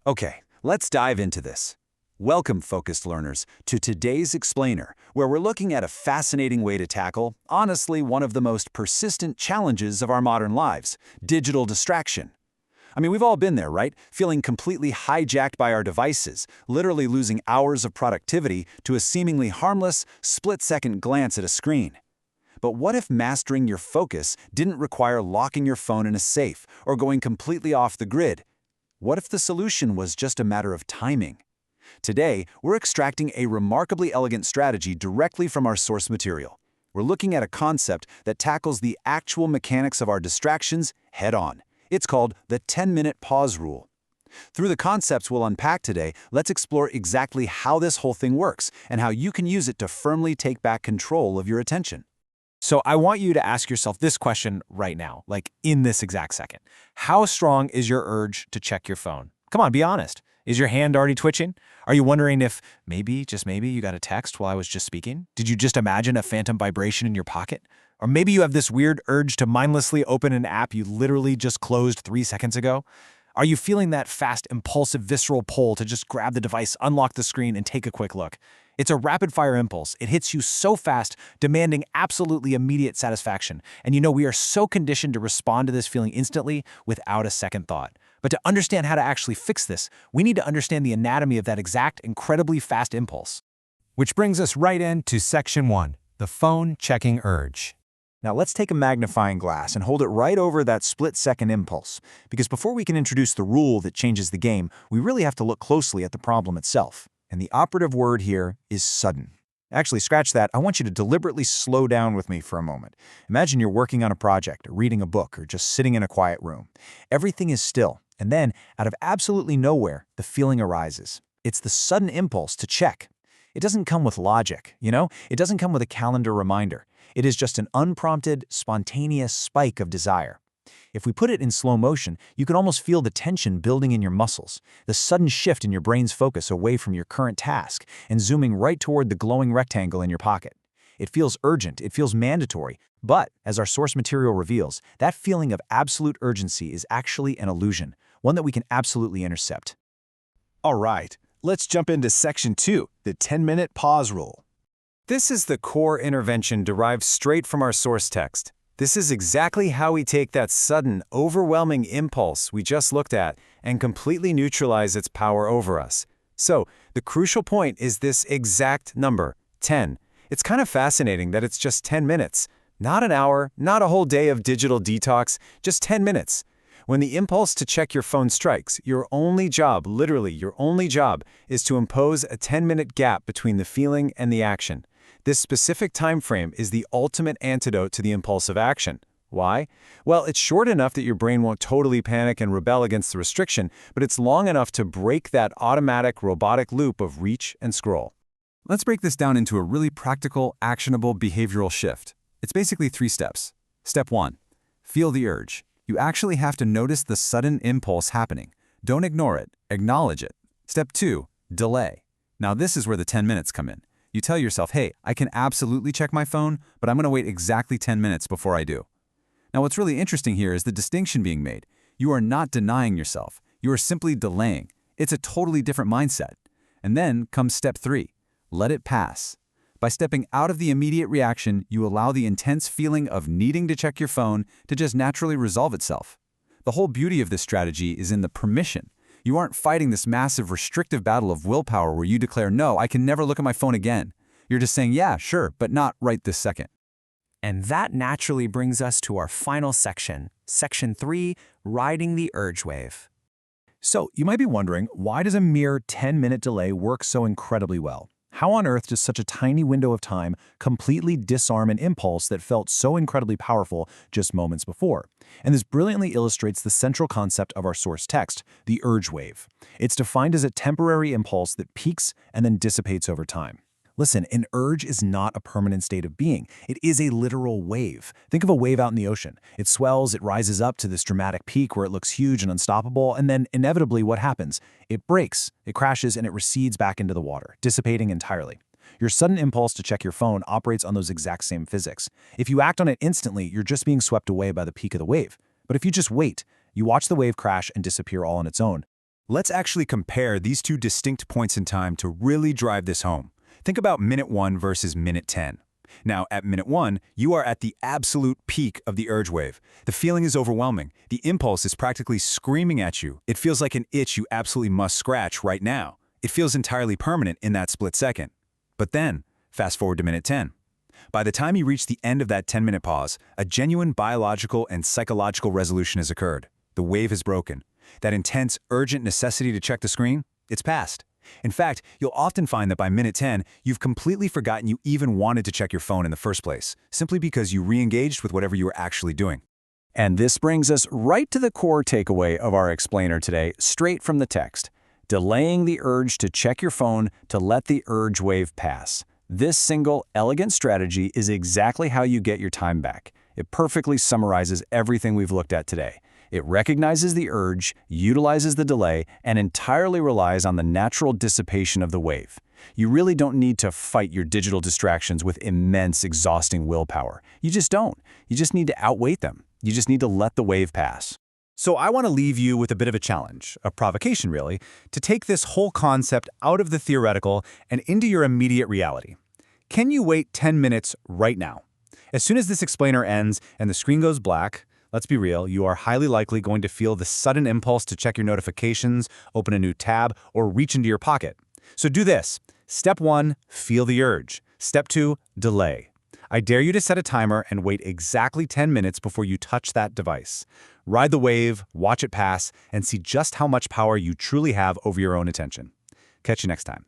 Okay, let's dive into this. Welcome, focused learners, to today's Explainer, where we're looking at a fascinating way to tackle, honestly, one of the most persistent challenges of our modern lives: digital distraction. I mean, we've all been there, right? Feeling completely hijacked by our devices, literally losing hours of productivity to a seemingly harmless, split-second glance at a screen. But what if mastering your focus didn't require locking your phone in a safe or going completely off the grid? What if the solution was just a matter of timing? Today, we're extracting a remarkably elegant strategy directly from our source material. We're looking at a concept that tackles the actual mechanics of our distractions head-on. It's called the 10-minute pause rule. Through the concepts we'll unpack today, let's explore exactly how this whole thing works and how you can use it to firmly take back control of your attention. So I want you to ask yourself this question right now, like in this exact second. How strong is your urge to check your phone? Come on, be honest. Is your hand already twitching? Are you wondering if maybe, just maybe, you got a text while I was just speaking? Did you just imagine a phantom vibration in your pocket? Or maybe you have this weird urge to mindlessly open an app you literally just closed 3 seconds ago? Are you feeling that fast, impulsive, visceral pull to just grab the device, unlock the screen, and take a quick look? It's a rapid-fire impulse. It hits you so fast, demanding absolutely immediate satisfaction. And we are so conditioned to respond to this feeling instantly without a second thought. But to understand how to actually fix this, we need to understand the anatomy of that exact, incredibly fast impulse. Which brings us right into Section 1, the phone-checking urge. Now let's take a magnifying glass and hold it right over that split-second impulse, because before we can introduce the rule that changes the game, we really have to look closely at the problem itself. And the operative word here is sudden. Actually, scratch that. I want you to deliberately slow down with me for a moment. Imagine you're working on a project, or reading a book, or just sitting in a quiet room. Everything is still, and then, out of absolutely nowhere, the feeling arises. It's the sudden impulse to check. It doesn't come with logic, It doesn't come with a calendar reminder. It is just an unprompted, spontaneous spike of desire. If we put it in slow motion, you can almost feel the tension building in your muscles, the sudden shift in your brain's focus away from your current task and zooming right toward the glowing rectangle in your pocket. It feels urgent, it feels mandatory, but, as our source material reveals, that feeling of absolute urgency is actually an illusion, one that we can absolutely intercept. All right, let's jump into Section 2, the 10-minute pause rule. This is the core intervention derived straight from our source text. This is exactly how we take that sudden, overwhelming impulse we just looked at and completely neutralize its power over us. So, the crucial point is this exact number, 10. It's kind of fascinating that it's just 10 minutes. Not an hour, not a whole day of digital detox, just 10 minutes. When the impulse to check your phone strikes, your only job, literally your only job, is to impose a 10-minute gap between the feeling and the action. This specific time frame is the ultimate antidote to the impulsive action. Why? Well, it's short enough that your brain won't totally panic and rebel against the restriction, but it's long enough to break that automatic, robotic loop of reach and scroll. Let's break this down into a really practical, actionable behavioral shift. It's basically 3 steps. Step 1. Feel the urge. You actually have to notice the sudden impulse happening. Don't ignore it. Acknowledge it. Step 2. Delay. Now this is where the 10 minutes come in. You tell yourself, hey, I can absolutely check my phone, but I'm going to wait exactly 10 minutes before I do. Now what's really interesting here is the distinction being made. You are not denying yourself. You are simply delaying. It's a totally different mindset. And then comes step 3. Let it pass. By stepping out of the immediate reaction, you allow the intense feeling of needing to check your phone to just naturally resolve itself. The whole beauty of this strategy is in the permission. You aren't fighting this massive restrictive battle of willpower where you declare, no, I can never look at my phone again. You're just saying, yeah, sure, but not right this second. And that naturally brings us to our final section, Section 3, Riding the Urge Wave. So, you might be wondering, why does a mere 10-minute delay work so incredibly well? How on earth does such a tiny window of time completely disarm an impulse that felt so incredibly powerful just moments before? And this brilliantly illustrates the central concept of our source text, the urge wave. It's defined as a temporary impulse that peaks and then dissipates over time. Listen, an urge is not a permanent state of being. It is a literal wave. Think of a wave out in the ocean. It swells, it rises up to this dramatic peak where it looks huge and unstoppable, and then inevitably what happens? It breaks, it crashes, and it recedes back into the water, dissipating entirely. Your sudden impulse to check your phone operates on those exact same physics. If you act on it instantly, you're just being swept away by the peak of the wave. But if you just wait, you watch the wave crash and disappear all on its own. Let's actually compare these two distinct points in time to really drive this home. Think about minute 1 versus minute 10. Now, at minute 1, you are at the absolute peak of the urge wave. The feeling is overwhelming. The impulse is practically screaming at you. It feels like an itch you absolutely must scratch right now. It feels entirely permanent in that split second. But then, fast forward to minute 10. By the time you reach the end of that 10-minute pause, a genuine biological and psychological resolution has occurred. The wave has broken. That intense, urgent necessity to check the screen, it's past. In fact, you'll often find that by minute 10, you've completely forgotten you even wanted to check your phone in the first place, simply because you re-engaged with whatever you were actually doing. And this brings us right to the core takeaway of our explainer today, straight from the text. Delaying the urge to check your phone to let the urge wave pass. This single, elegant strategy is exactly how you get your time back. It perfectly summarizes everything we've looked at today. It recognizes the urge, utilizes the delay, and entirely relies on the natural dissipation of the wave. You really don't need to fight your digital distractions with immense, exhausting willpower. You just don't. You just need to outweight them. You just need to let the wave pass. So I want to leave you with a bit of a challenge, a provocation really, to take this whole concept out of the theoretical and into your immediate reality. Can you wait 10 minutes right now? As soon as this explainer ends and the screen goes black, let's be real, you are highly likely going to feel the sudden impulse to check your notifications, open a new tab, or reach into your pocket. So do this. Step 1, feel the urge. Step 2, delay. I dare you to set a timer and wait exactly 10 minutes before you touch that device. Ride the wave, watch it pass, and see just how much power you truly have over your own attention. Catch you next time.